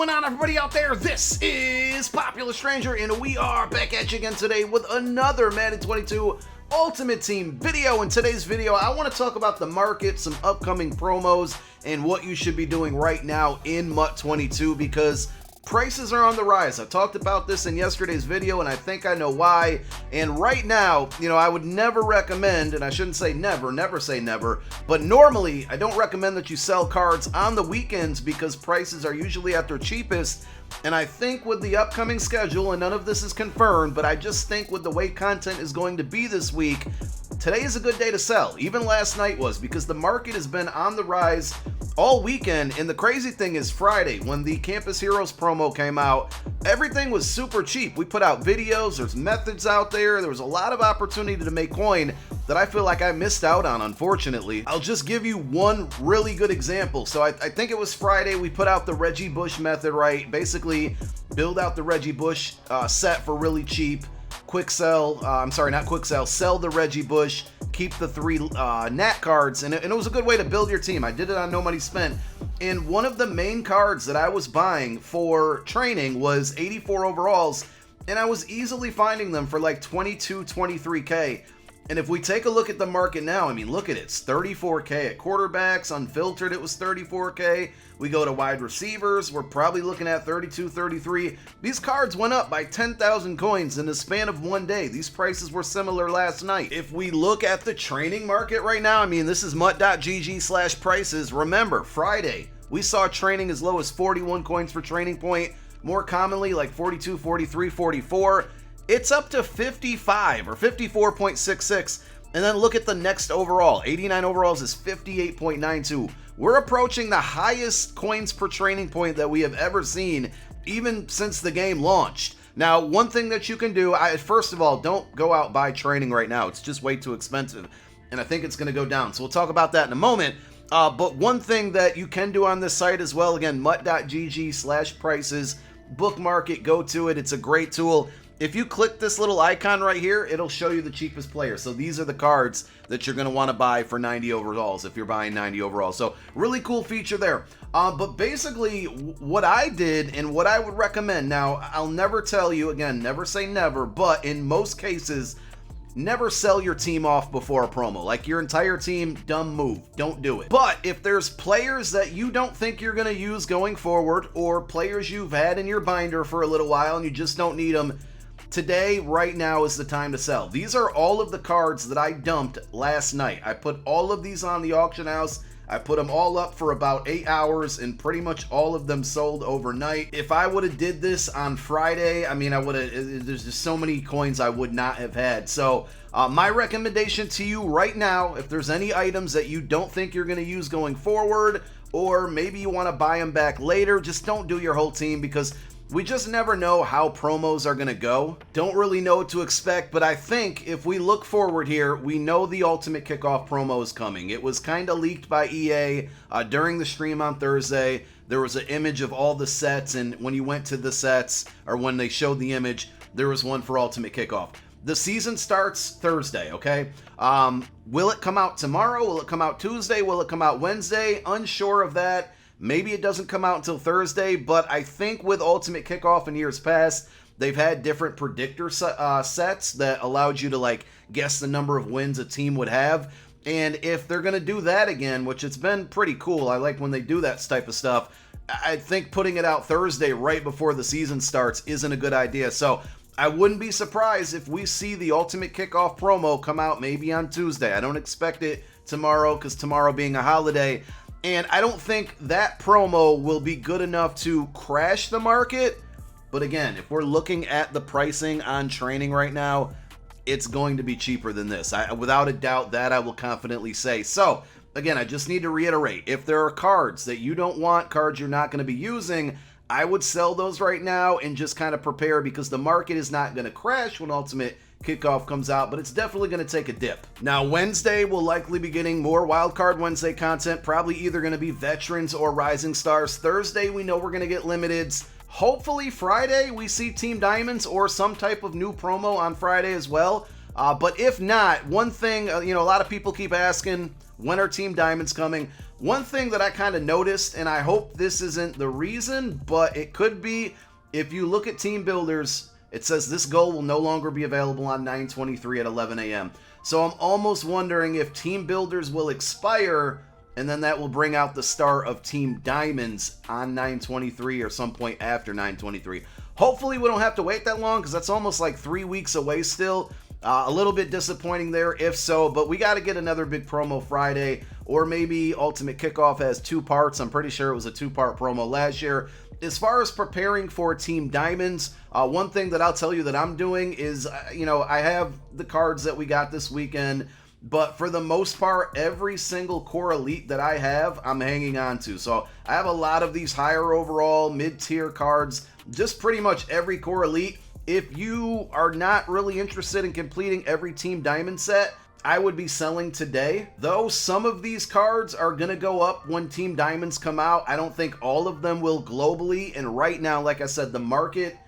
going on, everybody out there? This is Popular Stranger, and we are back at you again today with another Madden 22 Ultimate Team video. In today's video, I want to talk about the market, some upcoming promos, and what you should be doing right now in MUT 22 because prices are on the rise. I talked about this in yesterday's video, and I think I know why. And right now, I would never recommend, and I shouldn't say never say never, but normally I don't recommend that you sell cards on the weekends because prices are usually at their cheapest. And I think with the upcoming schedule, and none of this is confirmed, but I just think with the way content is going to be this week, today is a good day to sell. Even last night was, because the market has been on the rise all weekend. And the crazy thing is Friday, when the Campus Heroes promo came out, everything was super cheap. We put out videos, there's methods out there, there was a lot of opportunity to make coin that I feel like I missed out on, unfortunately. I'll just give you one really good example. So I think it was Friday, we put out the Reggie Bush method, right? Basically, build out the Reggie Bush set for really cheap. Quick sell, sell the Reggie Bush, keep the 3 Nat cards, and it was a good way to build your team. I did it on no money spent, and one of the main cards that I was buying for training was 84 overalls, and I was easily finding them for like 22, 23K. And if we take a look at the market now, look at it. It's 34K at quarterbacks. Unfiltered, it was 34K. We go to wide receivers. We're probably looking at 32, 33. These cards went up by 10,000 coins in the span of one day. These prices were similar last night. If we look at the training market right now, this is mut.gg/prices. Remember, Friday, we saw training as low as 41 coins for training point. More commonly, like 42, 43, 44. It's up to 55 or 54.66. And then look at the next overall. 89 overalls is 58.92. We're approaching the highest coins per training point that we have ever seen, even since the game launched. Now, one thing that you can do, first of all, don't go out buy training right now. It's just way too expensive. And I think it's going to go down. So we'll talk about that in a moment. But one thing that you can do on this site as well, again, mut.gg/prices, bookmark it, go to it. It's a great tool. If you click this little icon right here, it'll show you the cheapest player. So these are the cards that you're going to want to buy for 90 overalls if you're buying 90 overalls. So really cool feature there. But basically what I did and what I would recommend, now I'll never tell you, again, never say never, but in most cases, never sell your team off before a promo. Like your entire team, dumb move. Don't do it. But if there's players that you don't think you're going to use going forward, or players you've had in your binder for a little while and you just don't need them, today, right now, is the time to sell. These are all of the cards that I dumped last night. I put all of these on the auction house. I put them all up for about 8 hours, and pretty much all of them sold overnight. If I would have did this on Friday, I would have, there's just so many coins I would not have had. So my recommendation to you right now, if there's any items that you don't think you're going to use going forward, or maybe you want to buy them back later, just don't do your whole team, because we just never know how promos are going to go. Don't really know what to expect, but I think if we look forward here, we know the Ultimate Kickoff promo is coming. It was kind of leaked by EA during the stream on Thursday. There was an image of all the sets, and when you went to the sets, or when they showed the image, there was one for Ultimate Kickoff. The season starts Thursday, okay? Will it come out tomorrow? Will it come out Tuesday? Will it come out Wednesday? Unsure of that. Maybe it doesn't come out until Thursday, but I think with Ultimate Kickoff in years past, they've had different predictor sets that allowed you to guess the number of wins a team would have. And if they're going to do that again, which it's been pretty cool, I like when they do that type of stuff, I think putting it out Thursday right before the season starts isn't a good idea. So I wouldn't be surprised if we see the Ultimate Kickoff promo come out maybe on Tuesday. I don't expect it tomorrow, because tomorrow being a holiday. And I don't think that promo will be good enough to crash the market. But again, if we're looking at the pricing on training right now, it's going to be cheaper than this. Without a doubt, that I will confidently say. So, again, I just need to reiterate, if there are cards that you don't want, cards you're not going to be using, I would sell those right now and just kind of prepare, because the market is not going to crash when Ultimate Kickoff comes out, but it's definitely going to take a dip. Now, Wednesday, we'll likely be getting more Wildcard Wednesday content, probably either going to be Veterans or Rising Stars. Thursday, we know we're going to get Limiteds. Hopefully, Friday, we see Team Diamonds or some type of new promo on Friday as well. But if not, one thing, a lot of people keep asking, when are Team Diamonds coming? One thing that I kind of noticed, and I hope this isn't the reason, but it could be, if you look at team builders, it says this goal will no longer be available on 9/23 at 11 a.m. So I'm almost wondering if team builders will expire, and then that will bring out the start of Team Diamonds on 9/23 or some point after 9/23. Hopefully we don't have to wait that long, because that's almost like 3 weeks away still. A little bit disappointing there if so, but we got to get another big promo Friday, or maybe Ultimate Kickoff has 2 parts. I'm pretty sure it was a 2-part promo last year. As far as preparing for Team Diamonds, one thing that I'll tell you that I'm doing is, I have the cards that we got this weekend, but for the most part, every single core elite that I have, I'm hanging on to. So I have a lot of these higher overall, mid-tier cards, just pretty much every core elite. If you are not really interested in completing every Team Diamond set, I would be selling today. Though some of these cards are going to go up when Team Diamonds come out. I don't think all of them will globally. And right now, like I said, the market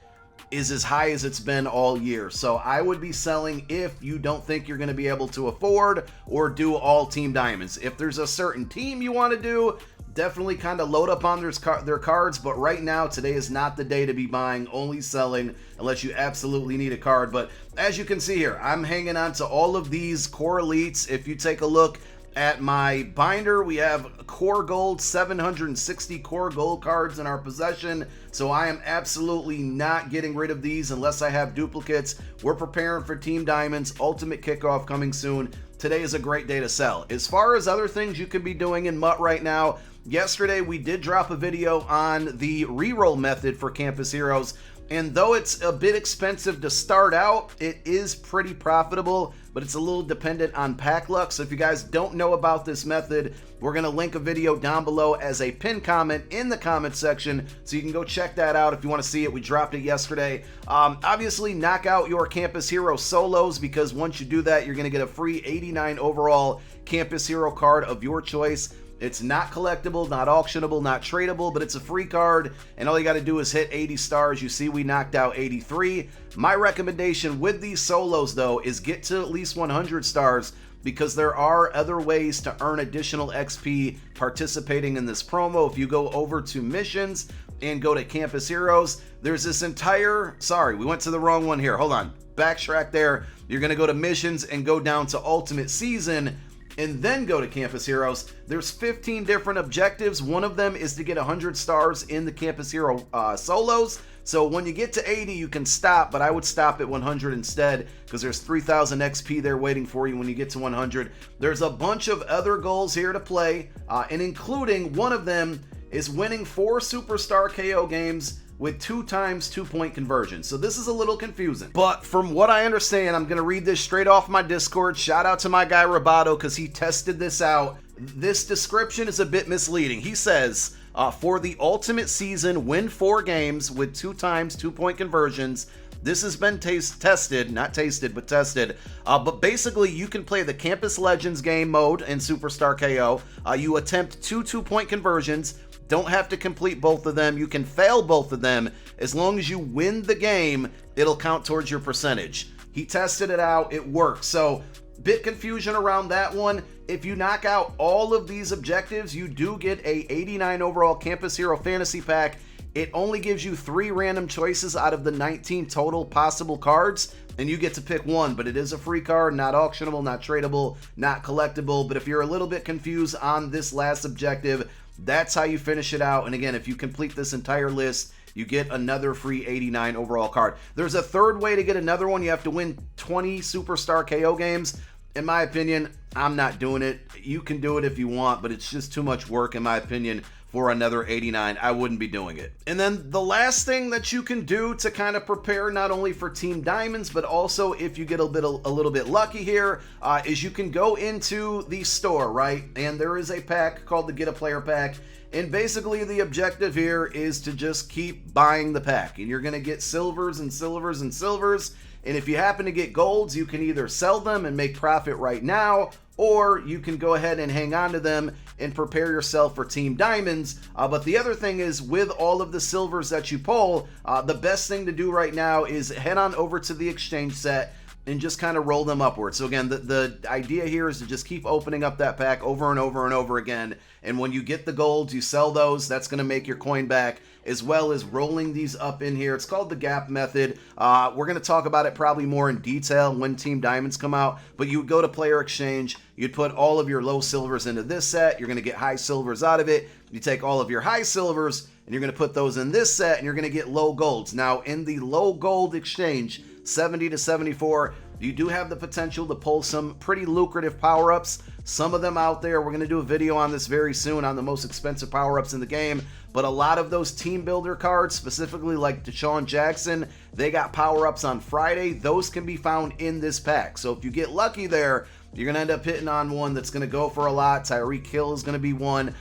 is as high as it's been all year. So I would be selling if you don't think you're going to be able to afford or do all Team Diamonds. If there's a certain team you want to do, definitely kind of load up on their cards, but right now, today is not the day to be buying, only selling unless you absolutely need a card. But as you can see here, I'm hanging on to all of these core elites. If you take a look at my binder, we have core gold, 760 core gold cards in our possession, so I am absolutely not getting rid of these unless I have duplicates. We're preparing for Team Diamonds, Ultimate Kickoff coming soon. Today is a great day to sell. As far as other things you could be doing in MUT right now, yesterday we did drop a video on the reroll method for Campus Heroes, and though it's a bit expensive to start out, it is pretty profitable, but it's a little dependent on pack luck. So if you guys don't know about this method, we're going to link a video down below as a pinned comment in the comment section, so you can go check that out if you want to see it. We dropped it yesterday. Obviously, knock out your Campus Hero solos, because once you do that, you're going to get a free 89 overall Campus Hero card of your choice. It's not collectible, not auctionable, not tradable, but it's a free card, and all you got to do is hit 80 stars. You see we knocked out 83. My recommendation with these solos, though, is get to at least 100 stars, because there are other ways to earn additional XP participating in this promo. If you go over to missions and go to Campus Heroes, there's this entire... Sorry, we went to the wrong one here. Hold on. Backtrack there. You're going to go to missions and go down to Ultimate Season, and then go to Campus Heroes. There's 15 different objectives. One of them is to get 100 stars in the Campus Hero solos. So when you get to 80, you can stop, but I would stop at 100 instead, because there's 3,000 XP there waiting for you when you get to 100. There's a bunch of other goals here to play, and including one of them is winning 4 Superstar KO games with 2 times 2-point conversion. So this is a little confusing, but from what I understand, I'm going to read this straight off my Discord. Shout out to my guy Roboto, because he tested this out. This description is a bit misleading. He says, for the Ultimate Season, win 4 games with 2 times 2-point conversions. This has been tested, not tasted, but tested. But basically, you can play the Campus Legends game mode in Superstar KO. You attempt 2 2-point conversions. Don't have to complete both of them. You can fail both of them. As long as you win the game, it'll count towards your percentage. He tested it out. It works. So, bit confusion around that one. If you knock out all of these objectives, you do get a 89 overall Campus Hero Fantasy Pack. It only gives you 3 random choices out of the 19 total possible cards, and you get to pick one, but it is a free card, not auctionable, not tradable, not collectible. But if you're a little bit confused on this last objective, that's how you finish it out. And again, if you complete this entire list, you get another free 89 overall card. There's a third way to get another one. You have to win 20 Superstar KO games. In my opinion, I'm not doing it. You can do it if you want, but it's just too much work, in my opinion, for another 89. I wouldn't be doing it. And then the last thing that you can do to kind of prepare not only for Team Diamonds, but also if you get a little bit lucky here, is you can go into the store, right? And there is a pack called the Get a Player Pack. And basically the objective here is to just keep buying the pack. And you're going to get silvers and silvers and silvers. And if you happen to get golds, you can either sell them and make profit right now, or you can go ahead and hang on to them and prepare yourself for Team Diamonds. But the other thing is, with all of the silvers that you pull, the best thing to do right now is head on over to the exchange set, and just kind of roll them upwards. So again, the idea here is to just keep opening up that pack over and over and over again. And when you get the golds, you sell those. That's going to make your coin back, as well as rolling these up in here. It's called the gap method. We're going to talk about it probably more in detail when Team Diamonds come out. But you would go to Player Exchange. You'd put all of your low silvers into this set. You're going to get high silvers out of it. You take all of your high silvers, and you're going to put those in this set, and you're going to get low golds. Now, in the low gold exchange, 70 to 74, you do have the potential to pull some pretty lucrative power-ups. Some of them out there, we're going to do a video on this very soon on the most expensive power-ups in the game, but a lot of those team builder cards, specifically like Deshaun Jackson, they got power-ups on Friday. Those can be found in this pack. So if you get lucky there, you're going to end up hitting on one that's going to go for a lot. Tyreek Hill is going to be one.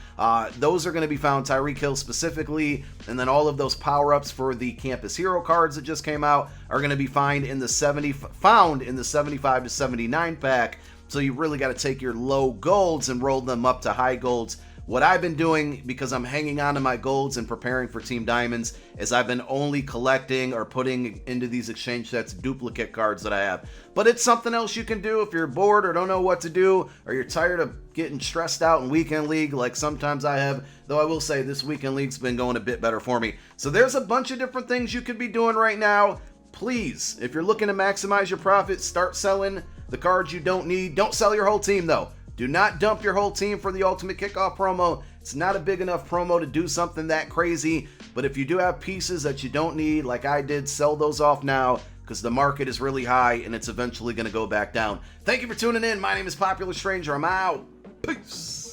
Those are going to be found, Tyreek Hill specifically, and then all of those power-ups for the Campus Hero cards that just came out are going to be found in the 75 to 79 pack. So you really got to take your low golds and roll them up to high golds. What I've been doing, because I'm hanging on to my golds and preparing for Team Diamonds, is I've been only collecting or putting into these exchange sets duplicate cards that I have. But it's something else you can do if you're bored or don't know what to do, or you're tired of getting stressed out in Weekend League like sometimes I have, though I will say this Weekend League's been going a bit better for me. So there's a bunch of different things you could be doing right now. Please, if you're looking to maximize your profit, start selling the cards you don't need. Don't sell your whole team, though. Do not dump your whole team for the Ultimate Kickoff promo. It's not a big enough promo to do something that crazy. But if you do have pieces that you don't need, like I did, sell those off now, because the market is really high and it's eventually going to go back down. Thank you for tuning in. My name is Popular Stranger. I'm out. Peace.